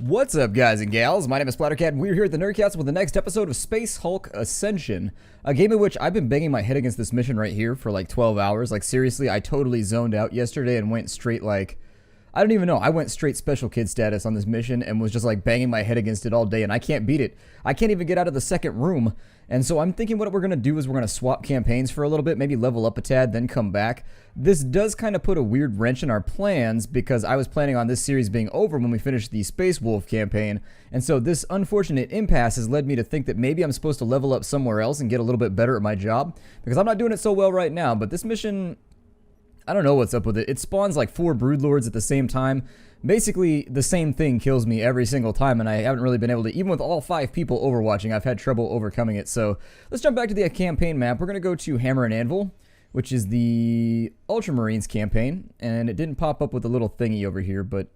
What's up, guys and gals? My name is Splattercat, and we're here at the Nerdcast with the next episode of Space Hulk Ascension, a game in which I've been banging my head against this mission right here for like 12 hours. Like, seriously, I totally zoned out yesterday and went straight, like, I don't even know. I went straight special kid status on this mission and was just like banging my head against it all day, and I can't beat it. I can't even get out of the second room. And so I'm thinking what we're going to do is we're going to swap campaigns for a little bit, maybe level up a tad, then come back. This does kind of put a weird wrench in our plans because I was planning on this series being over when we finish the Space Wolf campaign. And so this unfortunate impasse has led me to think that maybe I'm supposed to level up somewhere else and get a little bit better at my job, because I'm not doing it so well right now. But this mission, I don't know what's up with it. It spawns like 4 broodlords at the same time. Basically, the same thing kills me every single time, and I haven't really been able to, even with all 5 people overwatching, I've had trouble overcoming it. So let's jump back to the campaign map. We're going to go to Hammer and Anvil, which is the Ultramarines campaign, and it didn't pop up with a little thingy over here, but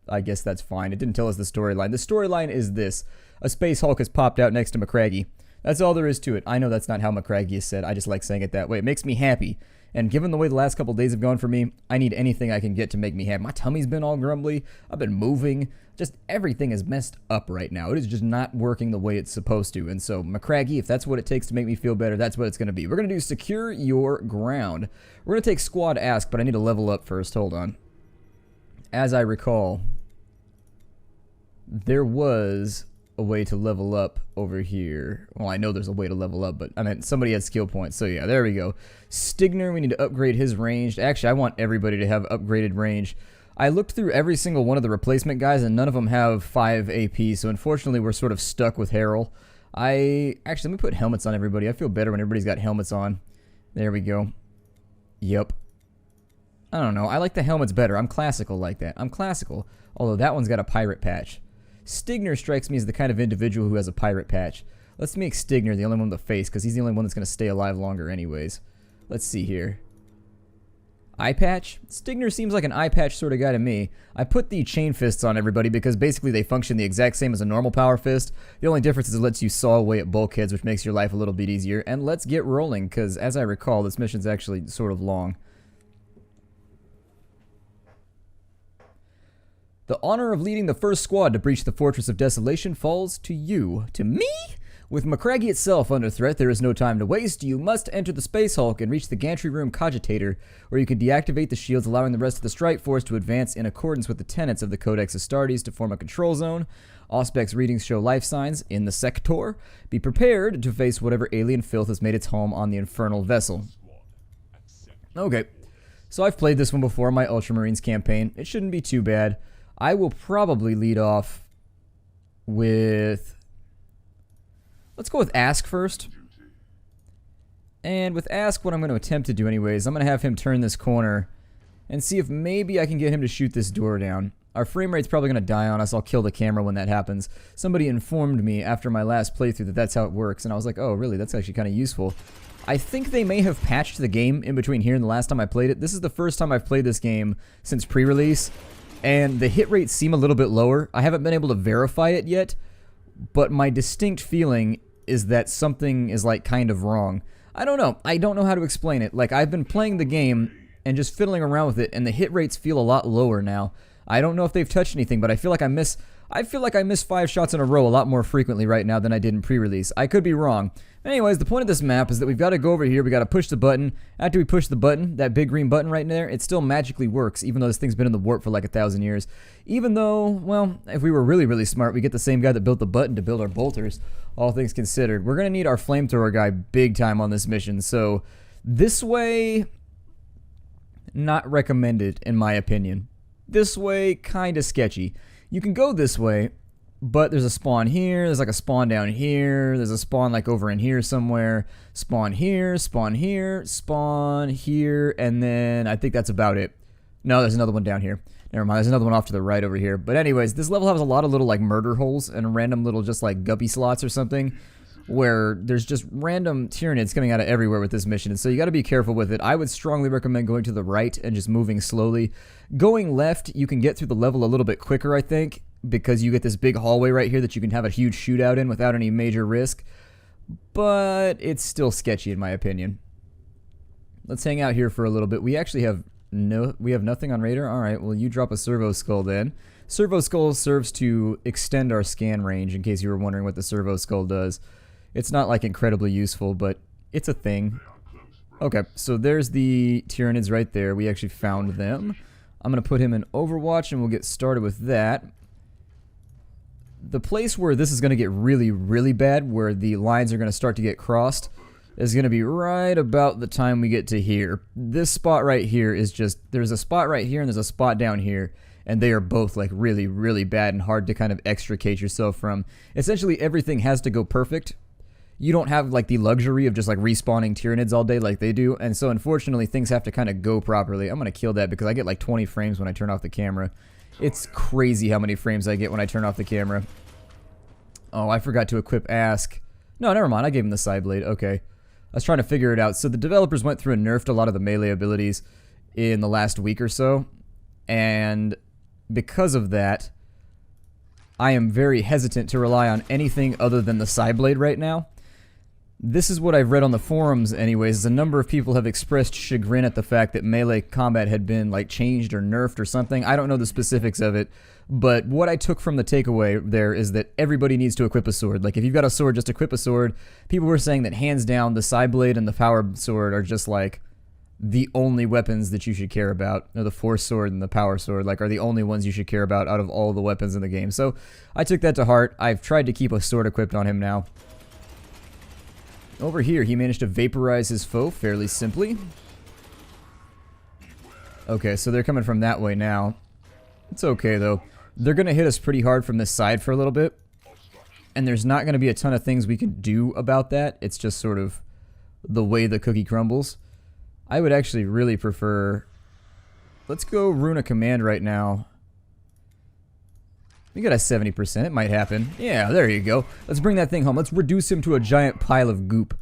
I guess that's fine. It didn't tell us the storyline. The storyline is this: a Space Hulk has popped out next to Macragge. That's all there is to it. I know that's not how Macragge is said. I just like saying it that way. It makes me happy. And given the way the last couple days have gone for me, I need anything I can get to make me happy. My tummy's been all grumbly. I've been moving. Just everything is messed up right now. It is just not working the way it's supposed to. And so, Macragge, if that's what it takes to make me feel better, that's what it's going to be. We're going to do Secure Your Ground. We're going to take Squad Ask, but I need to level up first. Hold on. As I recall, there was a way to level up over here. Well, I know there's a way to level up, but I mean, somebody had skill points. So yeah, there we go. Stigner, we need to upgrade his range. Actually, I want everybody to have upgraded range. I looked through every single one of the replacement guys, and none of them have 5 AP, so unfortunately we're sort of stuck with Harrell. Actually, let me put helmets on everybody. I feel better when everybody's got helmets on. There we go. Yep. I don't know. I like the helmets better. I'm classical like that. I'm classical. Although that one's got a pirate patch. Stigner strikes me as the kind of individual who has a pirate patch. Let's make Stigner the only one with a face, because he's the only one that's going to stay alive longer anyways. Let's see here. Eye patch? Stigner seems like an eye patch sort of guy to me. I put the chain fists on everybody because basically they function the exact same as a normal power fist. The only difference is it lets you saw away at bulkheads, which makes your life a little bit easier. And let's get rolling, because as I recall, this mission's actually sort of long. The honor of leading the first squad to breach the Fortress of Desolation falls to you. To me? With Macragge itself under threat, there is no time to waste. You must enter the Space Hulk and reach the Gantry Room Cogitator, where you can deactivate the shields, allowing the rest of the strike force to advance in accordance with the tenets of the Codex Astartes to form a control zone. Auspex readings show life signs in the sector. Be prepared to face whatever alien filth has made its home on the infernal vessel. Okay, so I've played this one before, my Ultramarines campaign. It shouldn't be too bad. I will probably lead off with... Let's go with Ask first. And with Ask, what I'm going to attempt to do anyways, I'm going to have him turn this corner and see if maybe I can get him to shoot this door down. Our frame rate's probably going to die on us. I'll kill the camera when that happens. Somebody informed me after my last playthrough that that's how it works, and I was like, oh, really? That's actually kind of useful. I think they may have patched the game in between here and the last time I played it. This is the first time I've played this game since pre-release, and the hit rates seem a little bit lower. I haven't been able to verify it yet, but my distinct feeling is that something is like kind of wrong. I don't know. I don't know how to explain it. Like, I've been playing the game and just fiddling around with it, and the hit rates feel a lot lower now. I don't know if they've touched anything, but I feel like I miss 5 shots in a row a lot more frequently right now than I did in pre-release. I could be wrong. Anyways, the point of this map is that we've got to go over here, we got to push the button. After we push the button, that big green button right there, it still magically works, even though this thing's been in the warp for like 1,000 years. Even though, well, if we were really, really smart, we get the same guy that built the button to build our bolters, all things considered. We're going to need our flamethrower guy big time on this mission, so this way, not recommended in my opinion. This way, kind of sketchy. You can go this way, but there's a spawn here, there's like a spawn down here, there's a spawn like over in here somewhere, spawn here, spawn here, spawn here, and then I think that's about it. No, there's another one down here. Never mind, there's another one off to the right over here. But anyways, this level has a lot of little like murder holes and random little just like guppy slots or something, where there's just random Tyranids coming out of everywhere with this mission, and so you got to be careful with it. I would strongly recommend going to the right and just moving slowly. Going left, you can get through the level a little bit quicker, I think, because you get this big hallway right here that you can have a huge shootout in without any major risk, but it's still sketchy in my opinion. Let's hang out here for a little bit. We actually have nothing on radar. All right, well, you drop a servo skull then. Servo Skull serves to extend our scan range, in case you were wondering what the Servo Skull does. It's not like incredibly useful, but it's a thing. Okay, so there's the Tyranids right there. We actually found them. I'm going to put him in Overwatch and we'll get started with that. The place where this is going to get really, really bad, where the lines are going to start to get crossed, is going to be right about the time we get to here. This spot right here is just, there's a spot right here and there's a spot down here, and they are both like really, really bad and hard to kind of extricate yourself from. Essentially everything has to go perfect. You don't have like the luxury of just like respawning Tyranids all day like they do, and so unfortunately things have to kind of go properly. I'm going to kill that because I get like 20 frames when I turn off the camera. It's crazy how many frames I get when I turn off the camera. Oh, I forgot to equip Ask. No, never mind. I gave him the side blade. Okay. I was trying to figure it out. So the developers went through and nerfed a lot of the melee abilities in the last week or so. And because of that, I am very hesitant to rely on anything other than the side blade right now. This is what I've read on the forums anyways. A number of people have expressed chagrin at the fact that melee combat had been like changed or nerfed or something. I don't know the specifics of it, but what I took from the takeaway there is that everybody needs to equip a sword. Like if you've got a sword, just equip a sword. People were saying that hands down the side blade and the power sword are just like the only weapons that you should care about. Or the force sword and the power sword like are the only ones you should care about out of all the weapons in the game. So I took that to heart. I've tried to keep a sword equipped on him now. Over here, he managed to vaporize his foe fairly simply. Okay, so they're coming from that way now. It's okay, though. They're going to hit us pretty hard from this side for a little bit. And there's not going to be a ton of things we can do about that. It's just sort of the way the cookie crumbles. I would actually really prefer... Let's go rune a command right now. We got a 70%. It might happen. Yeah, there you go. Let's bring that thing home. Let's reduce him to a giant pile of goop.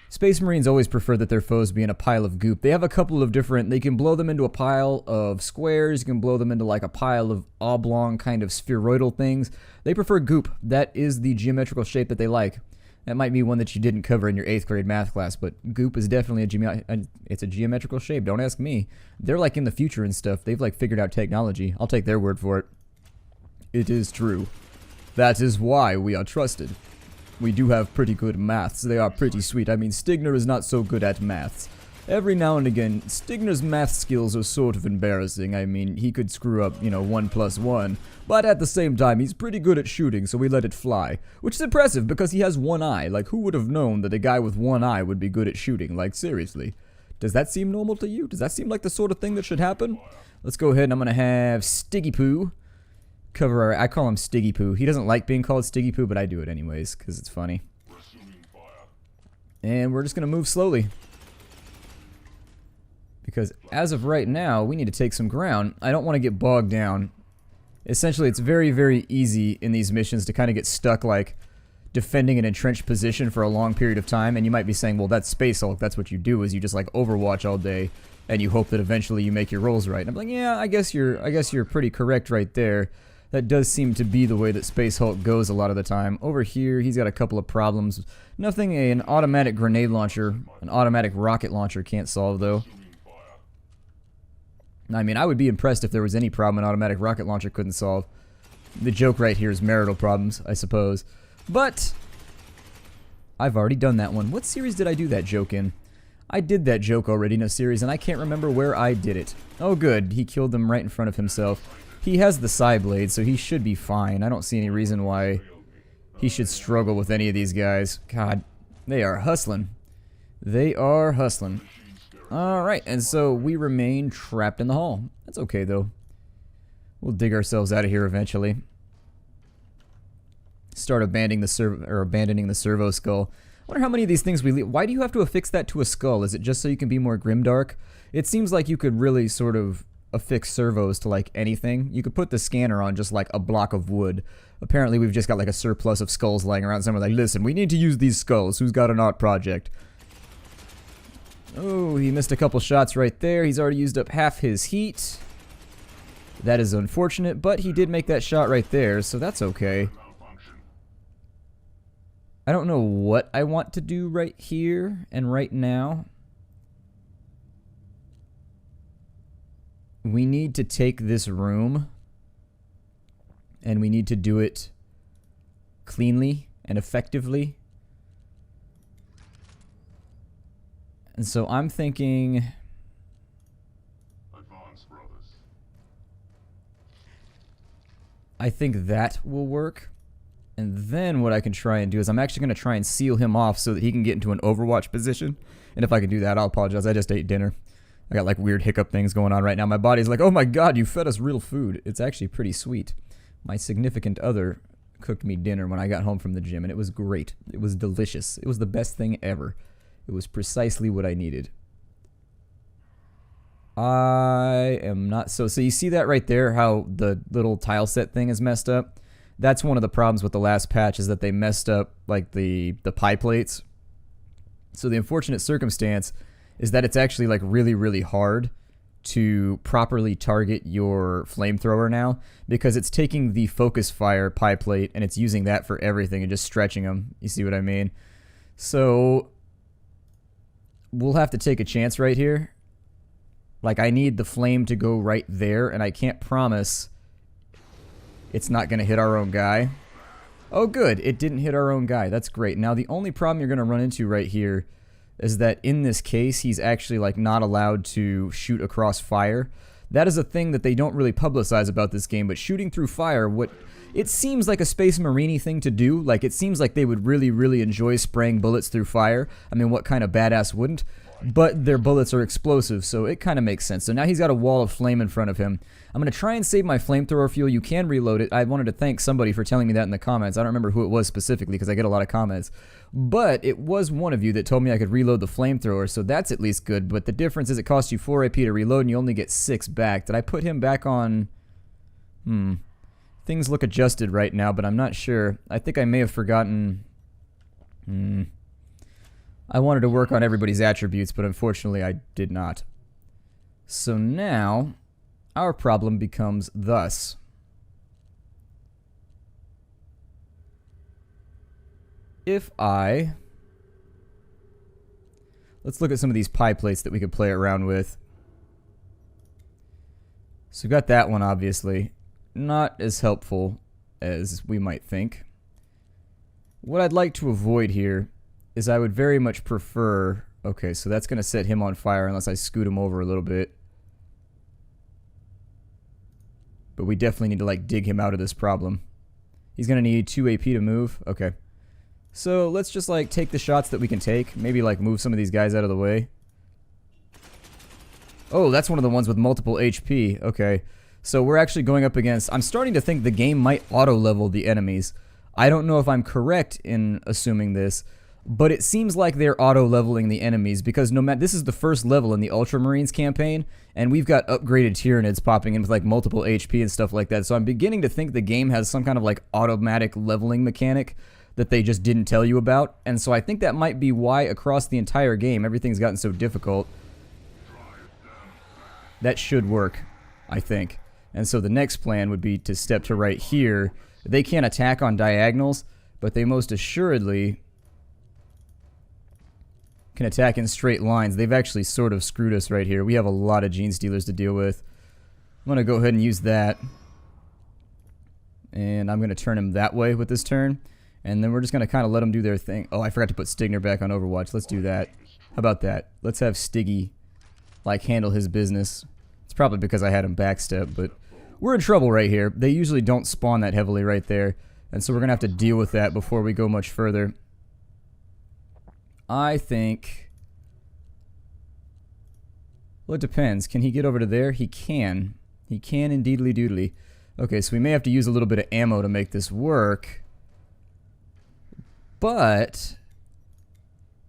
Space Marines always prefer that their foes be in a pile of goop. They have a couple of different... They can blow them into a pile of squares. You can blow them into like a pile of oblong kind of spheroidal things. They prefer goop. That is the geometrical shape that they like. That might be one that you didn't cover in your 8th grade math class, but goop is definitely it's a geometrical shape. Don't ask me. They're like in the future and stuff. They've like figured out technology. I'll take their word for it. It is true. That is why we are trusted. We do have pretty good maths. They are pretty sweet. I mean, Stigner is not so good at maths. Every now and again, Stigner's math skills are sort of embarrassing. I mean, he could screw up, 1 + 1. But at the same time, he's pretty good at shooting, so we let it fly. Which is impressive, because he has one eye. Like, who would have known that a guy with one eye would be good at shooting? Like, seriously. Does that seem normal to you? Does that seem like the sort of thing that should happen? Let's go ahead and I'm going to have Stiggy Poo cover our... I call him Stiggy Poo. He doesn't like being called Stiggy Poo, but I do it anyways, because it's funny. And we're just going to move slowly. Because as of right now, we need to take some ground. I don't want to get bogged down. Essentially, it's very, very easy in these missions to kind of get stuck, like, defending an entrenched position for a long period of time. And you might be saying, well, that's Space Hulk. That's what you do, is you just, like, Overwatch all day. And you hope that eventually you make your rolls right. And I'm like, yeah, I guess you're pretty correct right there. That does seem to be the way that Space Hulk goes a lot of the time. Over here, he's got a couple of problems. Nothing an automatic grenade launcher, an automatic rocket launcher can't solve, though. I mean, I would be impressed if there was any problem an automatic rocket launcher couldn't solve. The joke right here is marital problems, I suppose. But I've already done that one. What series did I do that joke in? I did that joke already in a series, and I can't remember where I did it. Oh, good. He killed them right in front of himself. He has the side blade, so he should be fine. I don't see any reason why he should struggle with any of these guys. God, they are hustling. They are hustling. Alright, and so we remain trapped in the hall. That's okay, though. We'll dig ourselves out of here eventually. Start abandoning the servo skull. I wonder how many of these things we leave. Why do you have to affix that to a skull? Is it just so you can be more grimdark? It seems like you could really sort of affix servos to like anything. You could put the scanner on just like a block of wood. Apparently we've just got like a surplus of skulls lying around somewhere. Like, listen, we need to use these skulls. Who's got an art project? Oh, he missed a couple shots right there. He's already used up half his heat. That is unfortunate, but he did make that shot right there, so that's okay. I don't know what I want to do right here and right now. We need to take this room and we need to do it cleanly and effectively. And so I'm thinking... Advance, brothers. I think that will work. And then what I can try and do is I'm actually going to try and seal him off so that he can get into an Overwatch position. And if I can do that, I'll apologize. I just ate dinner. I got like weird hiccup things going on right now. My body's like, oh my god, you fed us real food. It's actually pretty sweet. My significant other cooked me dinner when I got home from the gym, and it was great. It was delicious. It was the best thing ever. It was precisely what I needed. I am not... So you see that right there, how the little tile set thing is messed up? That's one of the problems with the last patch, is that they messed up like the pie plates. So the unfortunate circumstance is that it's actually like really, really hard to properly target your flamethrower now, because it's taking the focus fire pie plate and it's using that for everything and just stretching them. You see what I mean? So we'll have to take a chance right here. Like, I need the flame to go right there, and I can't promise it's not going to hit our own guy. Oh, good. It didn't hit our own guy. That's great. Now, the only problem you're going to run into right here is that in this case, he's actually, like, not allowed to shoot across fire. That is a thing that they don't really publicize about this game, but shooting through fire, it seems like a Space Marine thing to do. Like, it seems like they would really, really enjoy spraying bullets through fire. I mean, what kind of badass wouldn't? But their bullets are explosive, so it kind of makes sense. So now he's got a wall of flame in front of him. I'm going to try and save my flamethrower fuel. You can reload it. I wanted to thank somebody for telling me that in the comments. I don't remember who it was specifically because I get a lot of comments. But it was one of you that told me I could reload the flamethrower, so that's at least good. But the difference is it costs you 4 AP to reload and you only get 6 back. Did I put him back on... Things look adjusted right now, but I'm not sure. I think I may have forgotten... I wanted to work on everybody's attributes, but unfortunately I did not. So now, our problem becomes thus. If I... Let's look at some of these pie plates that we could play around with. So we've got that one, obviously. Not as helpful as we might think. What I'd like to avoid here is I would very much prefer... Okay, so that's going to set him on fire unless I scoot him over a little bit. But we definitely need to, like, dig him out of this problem. He's going to need 2 AP to move. Okay. So let's just, like, take the shots that we can take. Maybe, like, move some of these guys out of the way. Oh, that's one of the ones with multiple HP. Okay. So we're actually going up against... I'm starting to think the game might auto-level the enemies. I don't know if I'm correct in assuming this, but it seems like they're auto-leveling the enemies because no matter... This is the first level in the Ultramarines campaign, and we've got upgraded Tyranids popping in with like multiple HP and stuff like that. So I'm beginning to think the game has some kind of like automatic leveling mechanic that they just didn't tell you about. And so I think that might be why across the entire game everything's gotten so difficult. That should work, I think. And so the next plan would be to step to right here. They can't attack on diagonals, but they most assuredly can attack in straight lines. They've actually sort of screwed us right here. We have a lot of Genestealers to deal with. I'm going to go ahead and use that. And I'm going to turn him that way with this turn. And then we're just going to kind of let them do their thing. Oh, I forgot to put Stigner back on Overwatch. Let's do that. How about that? Let's have Stiggy, like, handle his business. It's probably because I had him backstep, but we're in trouble right here. They usually don't spawn that heavily right there. And so we're going to have to deal with that before we go much further. I think... Well, it depends. Can he get over to there? He can. He can indeedly doodly. Okay, so we may have to use a little bit of ammo to make this work. But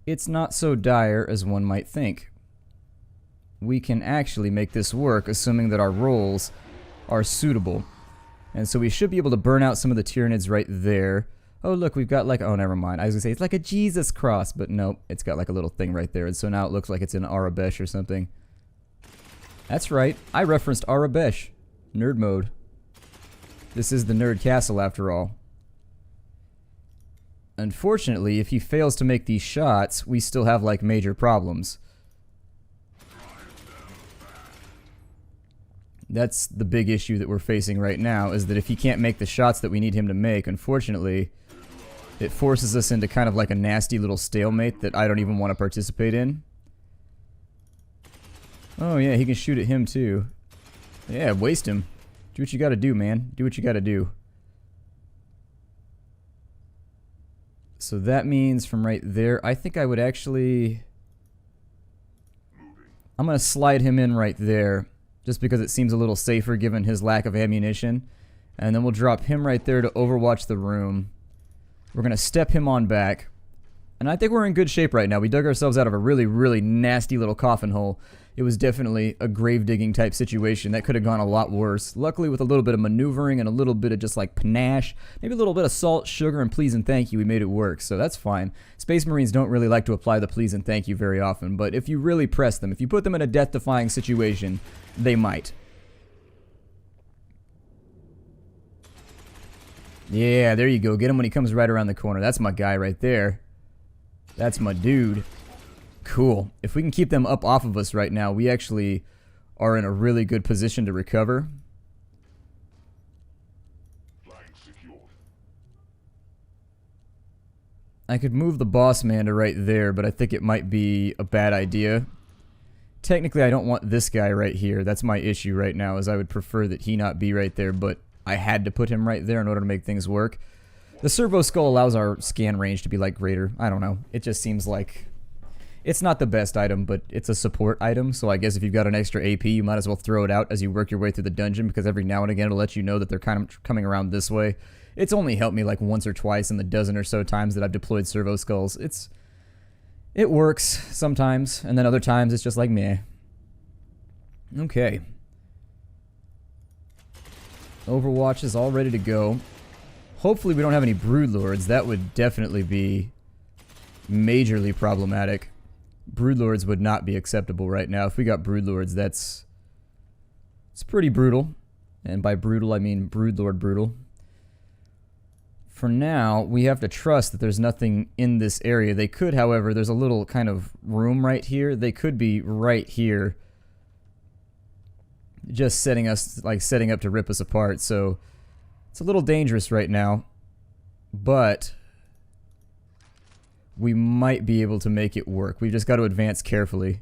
it's not so dire as one might think. We can actually make this work, assuming that our rolls are suitable. And so we should be able to burn out some of the Tyranids right there. Oh, look, we've got like... Oh, never mind. I was going to say, it's like a Jesus cross, but nope. It's got like a little thing right there. And so now it looks like it's in Arabesh or something. That's right. I referenced Arabesh. Nerd mode. This is the Nerd Castle, after all. Unfortunately, if he fails to make these shots, we still have like major problems. That's the big issue that we're facing right now, is that if he can't make the shots that we need him to make, unfortunately, it forces us into kind of like a nasty little stalemate that I don't even want to participate in. Oh yeah, he can shoot at him too. Yeah, waste him. Do what you gotta do, man. Do what you gotta do. So that means from right there, I think I would actually... I'm gonna slide him in right there, just because it seems a little safer given his lack of ammunition. And then we'll drop him right there to overwatch the room. We're gonna step him on back. And I think we're in good shape right now. We dug ourselves out of a really, really nasty little coffin hole. It was definitely a grave digging type situation. That could have gone a lot worse. Luckily, with a little bit of maneuvering and a little bit of just like panache, maybe a little bit of salt, sugar, and please and thank you, we made it work. So that's fine. Space Marines don't really like to apply the please and thank you very often, but if you really press them, if you put them in a death-defying situation, they might. Yeah, there you go. Get him when he comes right around the corner. That's my guy right there. That's my dude. Cool. If we can keep them up off of us right now, we actually are in a really good position to recover. I could move the boss man to right there, but I think it might be a bad idea. Technically, I don't want this guy right here. That's my issue right now, is I would prefer that he not be right there, but I had to put him right there in order to make things work. The servo skull allows our scan range to be like greater. I don't know. It just seems like it's not the best item, but it's a support item. So I guess if you've got an extra AP, you might as well throw it out as you work your way through the dungeon, because every now and again it'll let you know that they're kind of coming around this way. It's only helped me like once or twice in the dozen or so times that I've deployed servo skulls. It works sometimes, and then other times it's just like meh. Okay. Overwatch is all ready to go. Hopefully we don't have any broodlords. That would definitely be majorly problematic. Broodlords would not be acceptable right now. If we got broodlords, it's pretty brutal. And by brutal, I mean broodlord brutal. For now, we have to trust that there's nothing in this area. They could, however, there's a little kind of room right here. They could be right here, just setting up to rip us apart. So it's a little dangerous right now, but we might be able to make it work. We've just got to advance carefully.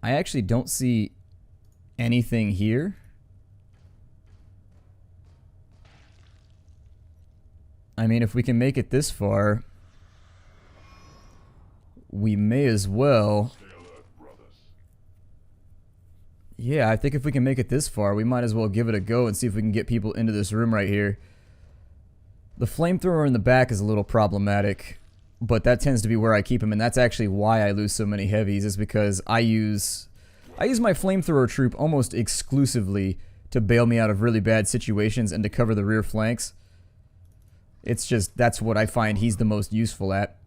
I actually don't see anything here. I mean, if we can make it this far, we may as well. Yeah, I think if we can make it this far, we might as well give it a go and see if we can get people into this room right here. The flamethrower in the back is a little problematic, but that tends to be where I keep him, and that's actually why I lose so many heavies, is because I use my flamethrower troop almost exclusively to bail me out of really bad situations and to cover the rear flanks. It's just, that's what I find he's the most useful at.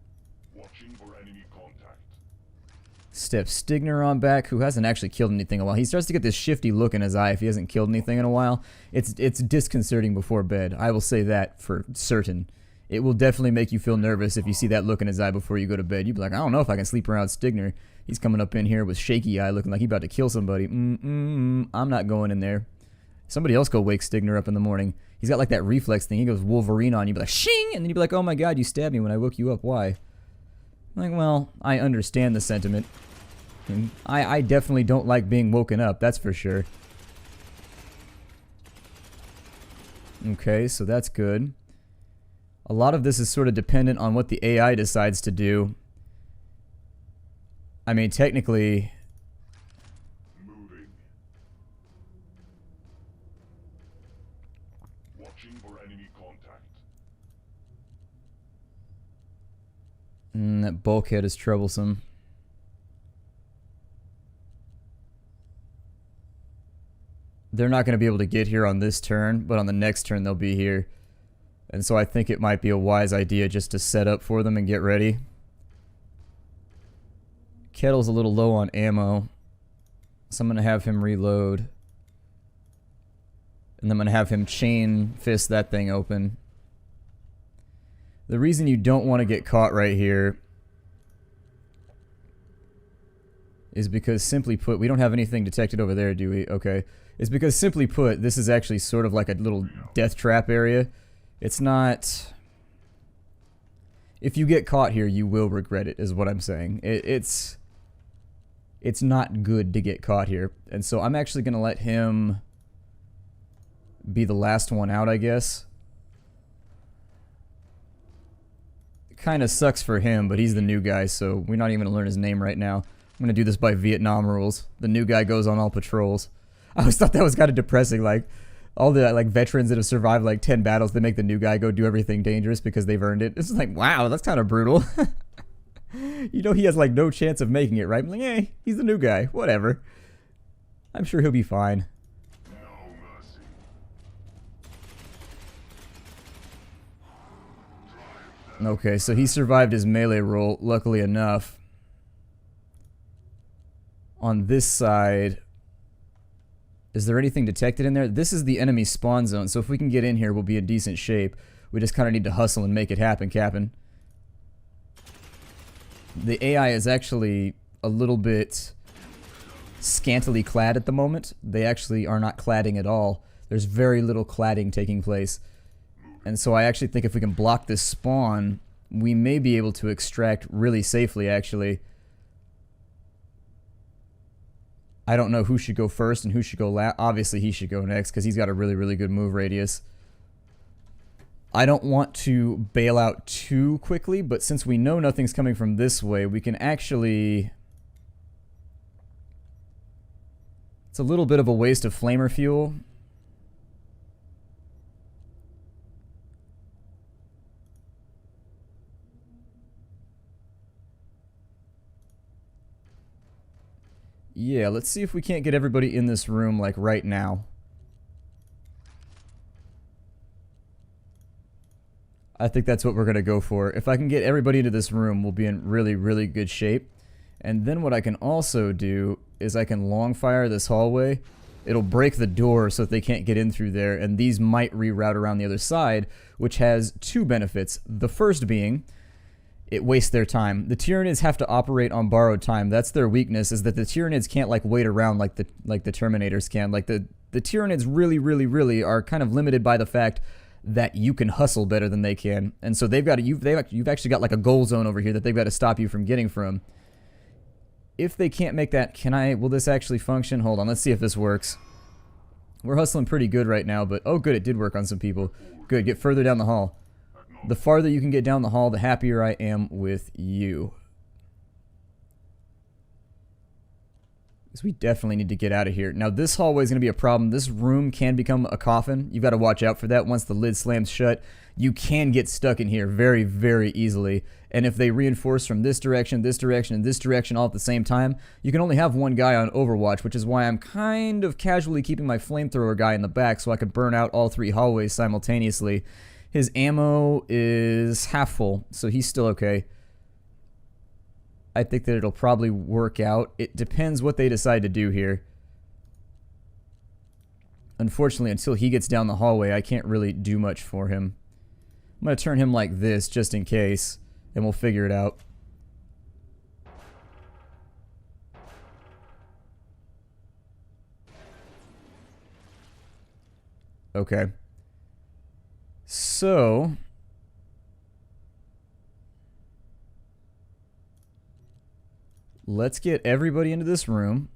Step Stigner on back, who hasn't actually killed anything in a while. He starts to get this shifty look in his eye if he hasn't killed anything in a while. It's disconcerting before bed. I will say that for certain. It will definitely make you feel nervous if you see that look in his eye before you go to bed. You'd be like, I don't know if I can sleep around Stigner. He's coming up in here with shaky eye looking like he's about to kill somebody. I'm not going in there. Somebody else go wake Stigner up in the morning. He's got like that reflex thing. He goes Wolverine on you. You'd be like, shing! And then you'd be like, oh my god, you stabbed me when I woke you up. Why? I'm like, well, I understand the sentiment. And I definitely don't like being woken up, that's for sure. Okay, so that's good. A lot of this is sort of dependent on what the AI decides to do. I mean, technically... Watching for enemy contact. That bulkhead is troublesome. They're not going to be able to get here on this turn, but on the next turn they'll be here. And so I think it might be a wise idea just to set up for them and get ready. Kettle's a little low on ammo, so I'm going to have him reload. And I'm going to have him chain fist that thing open. The reason you don't want to get caught right here is because, simply put, we don't have anything detected over there, do we? Okay. It's because, simply put, this is actually sort of like a little death trap area. It's not... If you get caught here, you will regret it, is what I'm saying. It's not good to get caught here. And so I'm actually going to let him be the last one out, I guess. It kind of sucks for him, but he's the new guy, so we're not even going to learn his name right now. I'm going to do this by Vietnam rules. The new guy goes on all patrols. I always thought that was kind of depressing, like... All the like veterans that have survived like 10 battles, they make the new guy go do everything dangerous because they've earned it. It's like, wow, that's kind of brutal. You know, he has like no chance of making it, right? I'm like, hey, he's the new guy. Whatever. I'm sure he'll be fine. Okay, so he survived his melee roll, luckily enough. On this side... Is there anything detected in there? This is the enemy spawn zone, so if we can get in here, we'll be in decent shape. We just kind of need to hustle and make it happen, Captain. The AI is actually a little bit scantily clad at the moment. They actually are not cladding at all. There's very little cladding taking place. And so I actually think if we can block this spawn, we may be able to extract really safely, actually. I don't know who should go first and who should go last. Obviously, he should go next because he's got a really, really good move radius. I don't want to bail out too quickly, but since we know nothing's coming from this way, we can actually... It's a little bit of a waste of flamer fuel. Yeah, let's see if we can't get everybody in this room, like, right now. I think that's what we're going to go for. If I can get everybody into this room, we'll be in really, really good shape. And then what I can also do is I can long fire this hallway. It'll break the door so that they can't get in through there, and these might reroute around the other side, which has two benefits. The first being... it wastes their time. The Tyranids have to operate on borrowed time. That's their weakness, is that the Tyranids can't like wait around like the Terminators can. Like the Tyranids really are kind of limited by the fact that you can hustle better than they can. And so they've got you've actually got like a goal zone over here that they've got to stop you from getting from. If they can't make that, will this actually function? Hold on, let's see if this works. We're hustling pretty good right now, but oh good, it did work on some people. Good, get further down the hall. The farther you can get down the hall, the happier I am with you. Because we definitely need to get out of here. Now, this hallway is going to be a problem. This room can become a coffin. You've got to watch out for that. Once the lid slams shut, you can get stuck in here very, very easily. And if they reinforce from this direction, and this direction all at the same time, you can only have one guy on Overwatch, which is why I'm kind of casually keeping my flamethrower guy in the back so I can burn out all three hallways simultaneously. His ammo is half full, so he's still okay. I think that it'll probably work out. It depends what they decide to do here. Unfortunately, until he gets down the hallway, I can't really do much for him. I'm going to turn him like this, just in case, and we'll figure it out. Okay. So, let's get everybody into this room,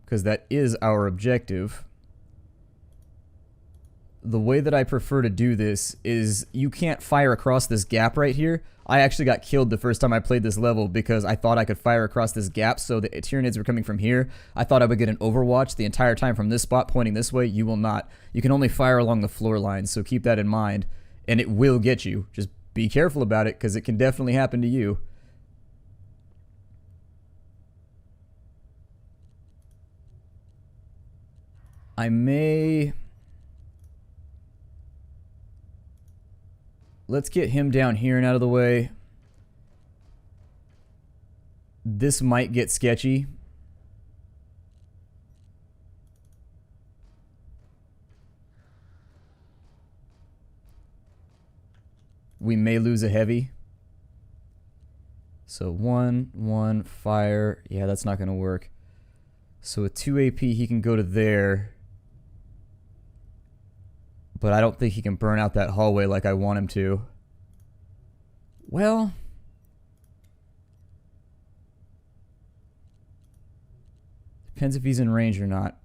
because that is our objective. The way that I prefer to do this is you can't fire across this gap right here. I actually got killed the first time I played this level because I thought I could fire across this gap, so the Tyranids were coming from here. I thought I would get an Overwatch the entire time from this spot pointing this way. You will not. You can only fire along the floor lines, so keep that in mind. And it will get you. Just be careful about it, because it can definitely happen to you. I may... Let's get him down here and out of the way. This might get sketchy. We may lose a heavy. So one, fire. Yeah, that's not going to work. So with 2 AP, he can go to there. But I don't think he can burn out that hallway like I want him to. Well, depends if he's in range or not.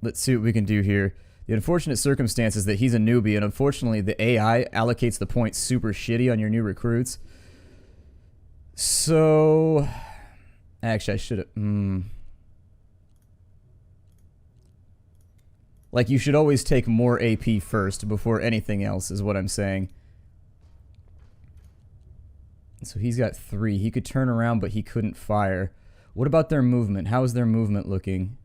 Let's see what we can do here. The unfortunate circumstance is that he's a newbie, and unfortunately the AI allocates the points super shitty on your new recruits. So, actually I should have... Like, you should always take more AP first before anything else, is what I'm saying. So he's got 3. He could turn around, but he couldn't fire. What about their movement? How is their movement looking?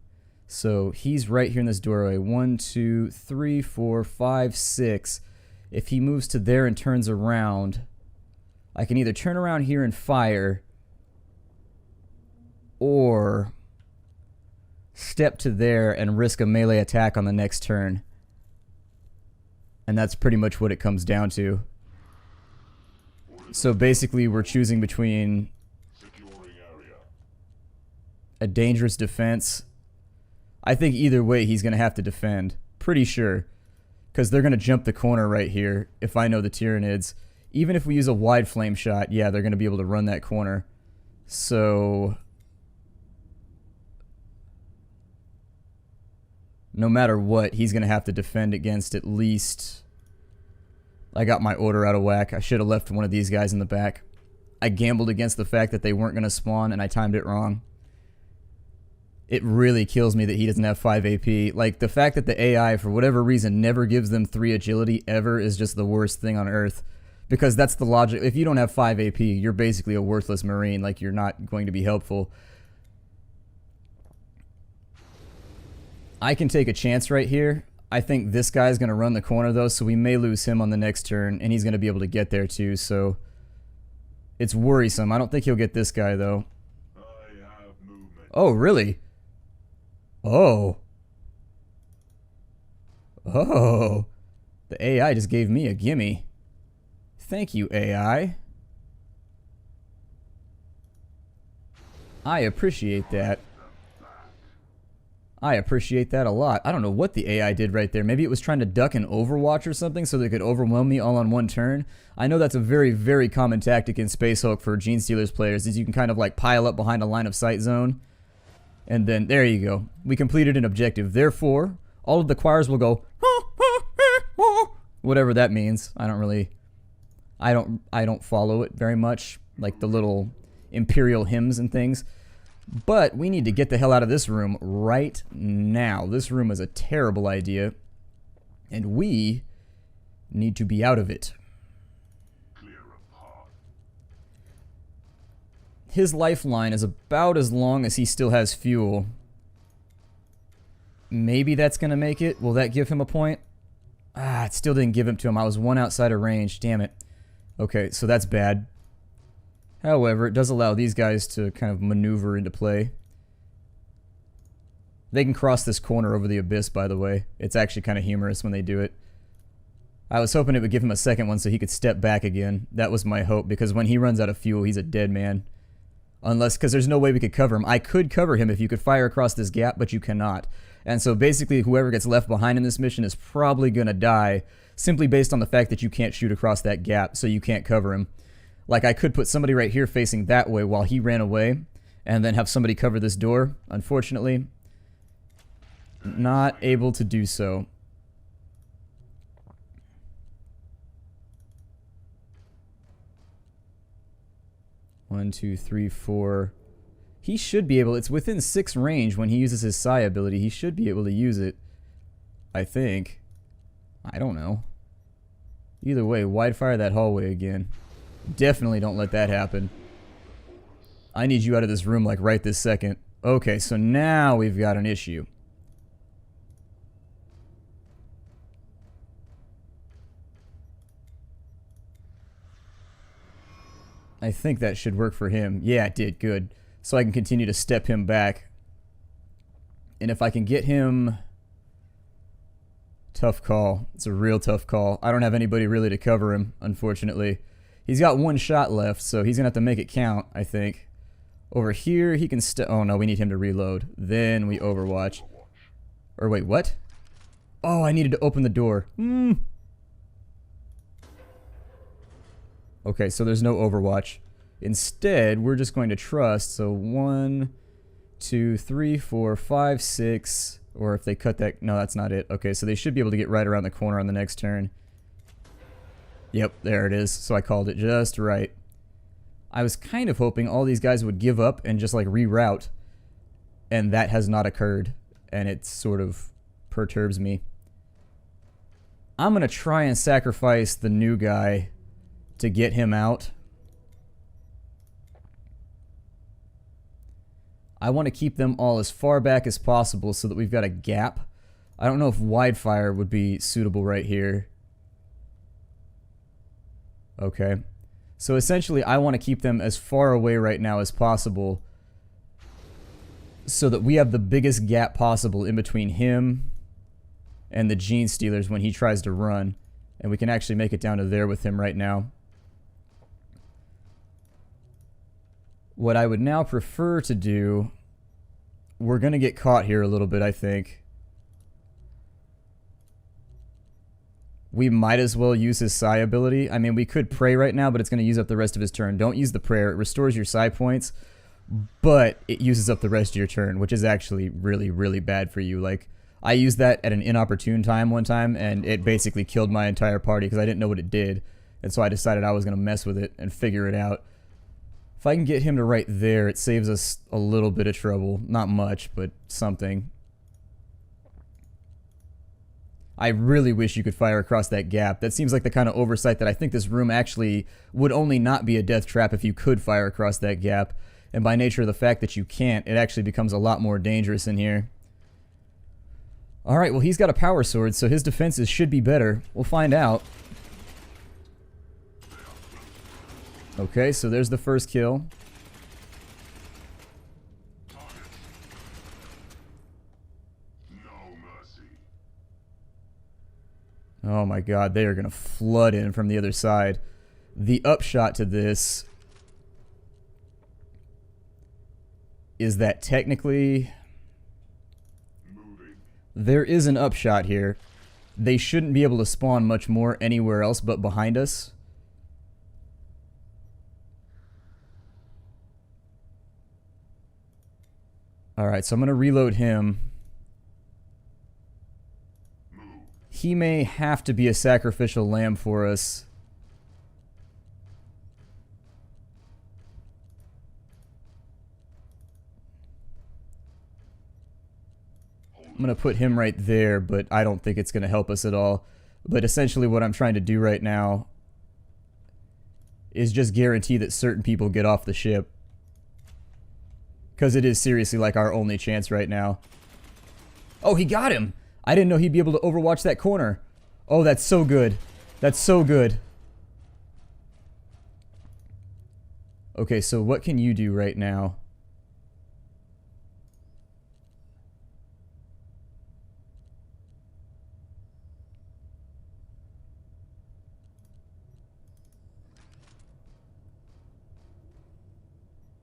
So he's right here in this doorway. 1, 2, 3, 4, 5, 6. If he moves to there and turns around, I can either turn around here and fire, or step to there and risk a melee attack on the next turn. And that's pretty much what it comes down to. So basically we're choosing between a dangerous defense. I think either way he's going to have to defend. Pretty sure. Because they're going to jump the corner right here if I know the Tyranids. Even if we use a wide flame shot, yeah, they're going to be able to run that corner. So no matter what, he's going to have to defend against at least... I got my order out of whack. I should have left one of these guys in the back. I gambled against the fact that they weren't going to spawn, and I timed it wrong. It really kills me that he doesn't have 5 AP. Like, the fact that the AI, for whatever reason, never gives them 3 agility ever is just the worst thing on earth. Because that's the logic. If you don't have 5 AP, you're basically a worthless Marine. Like, you're not going to be helpful. I can take a chance right here. I think this guy's going to run the corner, though, so we may lose him on the next turn, and he's going to be able to get there, too, so it's worrisome. I don't think he'll get this guy, though. Oh, really? Oh. Oh. The AI just gave me a gimme. Thank you, AI. I appreciate that. I appreciate that a lot. I don't know what the AI did right there. Maybe it was trying to duck an Overwatch or something so they could overwhelm me all on one turn. I know that's a very, very common tactic in Space Hulk for Genestealers players, is you can kind of like pile up behind a line of sight zone. And then, there you go. We completed an objective. Therefore, all of the choirs will go, whatever that means. I don't follow it very much, like the little imperial hymns and things. But we need to get the hell out of this room right now. This room is a terrible idea, and we need to be out of it. His lifeline is about as long as he still has fuel. Maybe that's going to make it. Will that give him a point? Ah, it still didn't give him to him. I was 1 outside of range. Damn it. Okay, so that's bad. However, it does allow these guys to kind of maneuver into play. They can cross this corner over the abyss, by the way. It's actually kind of humorous when they do it. I was hoping it would give him a second one so he could step back again. That was my hope, because when he runs out of fuel, he's a dead man. Unless, because there's no way we could cover him. I could cover him if you could fire across this gap, but you cannot. And so basically, whoever gets left behind in this mission is probably going to die, simply based on the fact that you can't shoot across that gap, so you can't cover him. Like, I could put somebody right here facing that way while he ran away, and then have somebody cover this door. Unfortunately, not able to do so. One, two, three, four. He should be able... It's within 6 range when he uses his Psi ability. He should be able to use it. I think. I don't know. Either way, wide fire that hallway again. Definitely don't let that happen. I need you out of this room like right this second. Okay, so now we've got an issue. I think that should work for him. Yeah, it did. Good. So I can continue to step him back. And if I can get him... Tough call. It's a real tough call. I don't have anybody really to cover him, unfortunately. He's got 1 shot left, so he's going to have to make it count, I think. Over here, he can oh no, we need him to reload. Then we overwatch. Or wait, what? Oh, I needed to open the door. Okay, so there's no overwatch. Instead, we're just going to trust. So 1, 2, 3, 4, 5, 6. Or if they cut that... No, that's not it. Okay, so they should be able to get right around the corner on the next turn. Yep, there it is. So I called it just right. I was kind of hoping all these guys would give up and just like reroute. And that has not occurred. And it sort of perturbs me. I'm going to try and sacrifice the new guy to get him out. I want to keep them all as far back as possible so that we've got a gap. I don't know if wide fire would be suitable right here. Okay. So essentially, I want to keep them as far away right now as possible so that we have the biggest gap possible in between him and the Genestealers when he tries to run. And we can actually make it down to there with him right now. What I would now prefer to do, we're going to get caught here a little bit, I think. We might as well use his Psi ability. I mean, we could pray right now, but it's going to use up the rest of his turn. Don't use the prayer. It restores your Psi points, but it uses up the rest of your turn, which is actually really, really bad for you. Like, I used that at an inopportune time one time, and it basically killed my entire party because I didn't know what it did. And so I decided I was going to mess with it and figure it out. If I can get him to right there, it saves us a little bit of trouble. Not much, but something. I really wish you could fire across that gap. That seems like the kind of oversight that I think this room actually would only not be a death trap if you could fire across that gap. And by nature of the fact that you can't, it actually becomes a lot more dangerous in here. Alright, well he's got a power sword, so his defenses should be better. We'll find out. Okay, so there's the first kill. Oh my god, they are going to flood in from the other side. The upshot to this is that technically there is an upshot here. They shouldn't be able to spawn much more anywhere else but behind us. Alright, so I'm going to reload him. He may have to be a sacrificial lamb for us. I'm going to put him right there, but I don't think it's going to help us at all. But essentially what I'm trying to do right now is just guarantee that certain people get off the ship. Because it is seriously like our only chance right now. Oh, he got him! I didn't know he'd be able to overwatch that corner. Oh, that's so good. That's so good. Okay, so what can you do right now?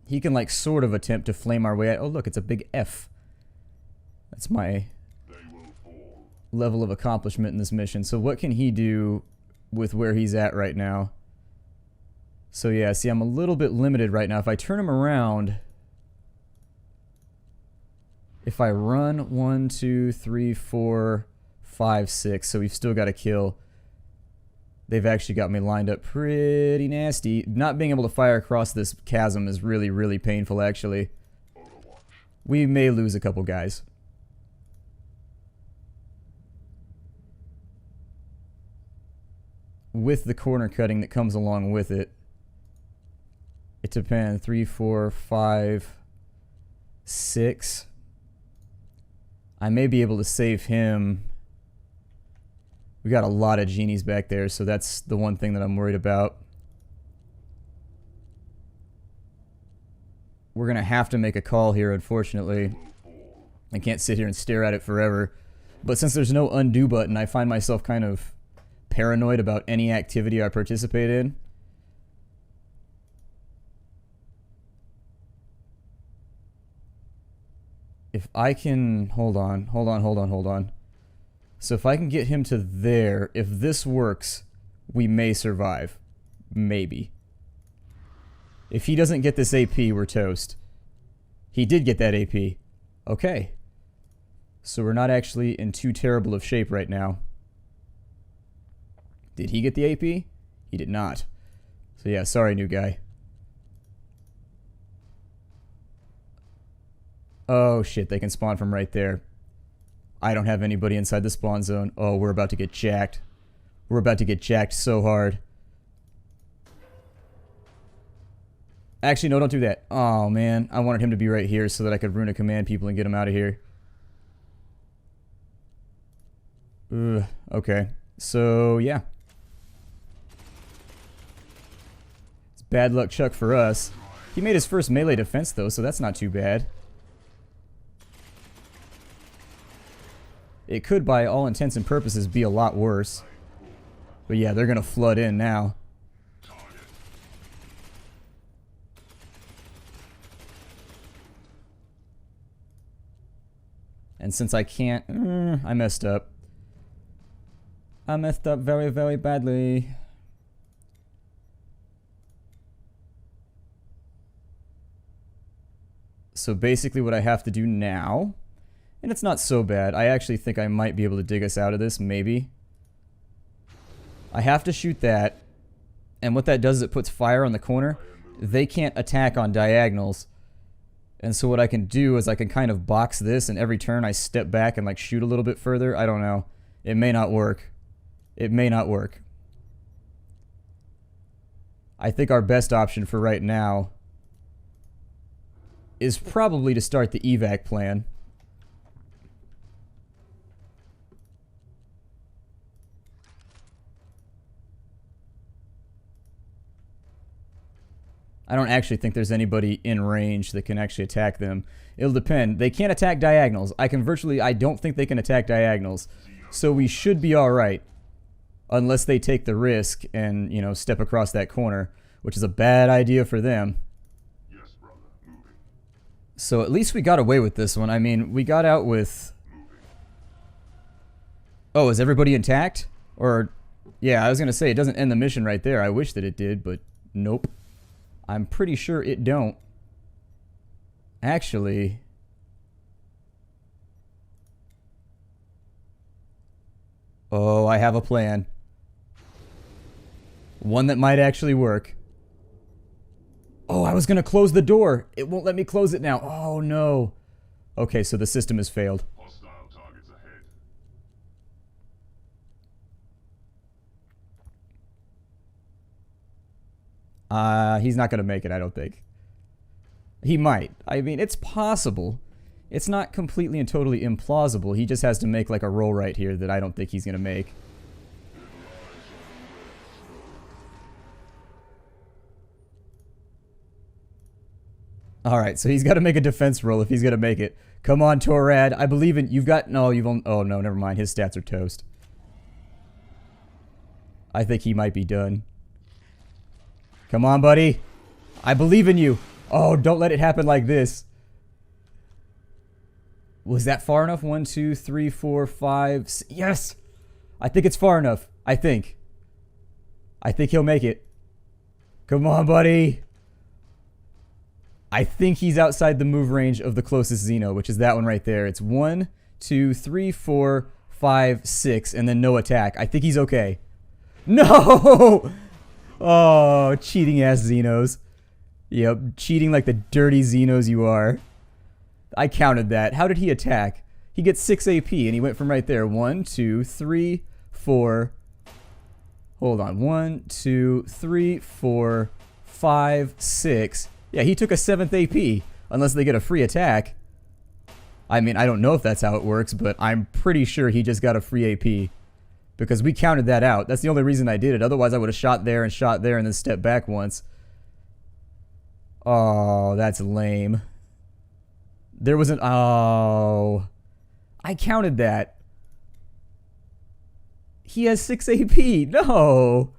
He can like sort of attempt to flame our way out. Oh look, it's a big F. That's my level of accomplishment in this mission. So what can he do with where he's at right now? So yeah, see, I'm a little bit limited right now. If I turn him around, if I run 1, 2, 3, 4, 5, 6, so we've still got a kill. They've actually got me lined up pretty nasty. Not being able to fire across this chasm is really, really painful, actually. We may lose a couple guys. With the corner cutting that comes along with it. It depends. 3, 4, 5, 6. I may be able to save him. We got a lot of genies back there, so that's the one thing that I'm worried about. We're going to have to make a call here, unfortunately. I can't sit here and stare at it forever. But since there's no undo button, I find myself kind of paranoid about any activity I participate in. If I can... Hold on. So if I can get him to there, if this works, we may survive. Maybe. If he doesn't get this AP, we're toast. He did get that AP. Okay. So we're not actually in too terrible of shape right now. Did he get the AP? He did not. So yeah, sorry, new guy. Oh shit, they can spawn from right there. I don't have anybody inside the spawn zone. Oh, we're about to get jacked. We're about to get jacked so hard. Actually, no, don't do that. Oh, man. I wanted him to be right here so that I could rune a command people and get him out of here. Ugh, okay. So, yeah. It's bad luck Chuck for us. He made his first melee defense, though, so that's not too bad. It could, by all intents and purposes, be a lot worse. But yeah, they're gonna flood in now. And since I can't... I messed up. I messed up very, very badly. So basically what I have to do now... And it's not so bad. I actually think I might be able to dig us out of this, maybe. I have to shoot that. And what that does is it puts fire on the corner. They can't attack on diagonals. And so what I can do is I can kind of box this, and every turn I step back and like shoot a little bit further. I don't know. It may not work. It may not work. I think our best option for right now is probably to start the evac plan. I don't actually think there's anybody in range that can actually attack them. It'll depend. They can't attack diagonals. I don't think they can attack diagonals. So we should be alright. Unless they take the risk and, you know, step across that corner. Which is a bad idea for them. Yes, brother. Moving. So at least we got away with this one. I mean, we got out with... Oh, is everybody intact? Or... Yeah, I was going to say, it doesn't end the mission right there. I wish that it did, but nope. I'm pretty sure it don't. Actually... Oh, I have a plan. One that might actually work. Oh, I was going to close the door. It won't let me close it now. Oh, no. Okay, so the system has failed. Hostile targets ahead. He's not going to make it, I don't think. He might. I mean, it's possible. It's not completely and totally implausible. He just has to make like a roll right here that I don't think he's going to make. Alright, so he's got to make a defense roll if he's going to make it. Come on, Torad. I believe in... You've got... No, you've only... Oh, no, never mind. His stats are toast. I think he might be done. Come on, buddy. I believe in you. Oh, don't let it happen like this. Was that far enough? 1, 2, 3, 4, 5... Yes! I think it's far enough. I think he'll make it. Come on, buddy. I think he's outside the move range of the closest Xeno, which is that one right there. It's 1, 2, 3, 4, 5, 6, and then no attack. I think he's okay. No! Oh, cheating ass Xenos. Yep, cheating like the dirty Xenos you are. I counted that. How did he attack? He gets 6 AP, and he went from right there. 1, 2, 3, 4. Hold on. 1, 2, 3, 4, 5, 6. Yeah, he took a 7th AP, unless they get a free attack. I mean, I don't know if that's how it works, but I'm pretty sure he just got a free AP. Because we counted that out. That's the only reason I did it. Otherwise, I would have shot there and then stepped back once. Oh, that's lame. There was an... Oh. I counted that. He has 6 AP. No.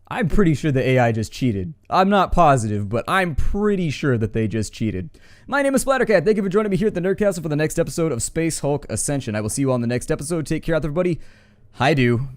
I'm pretty sure the AI just cheated. I'm not positive, but I'm pretty sure that they just cheated. My name is Splattercat. Thank you for joining me here at the Nerdcastle for the next episode of Space Hulk Ascension. I will see you all in the next episode. Take care out, everybody. Hi-do.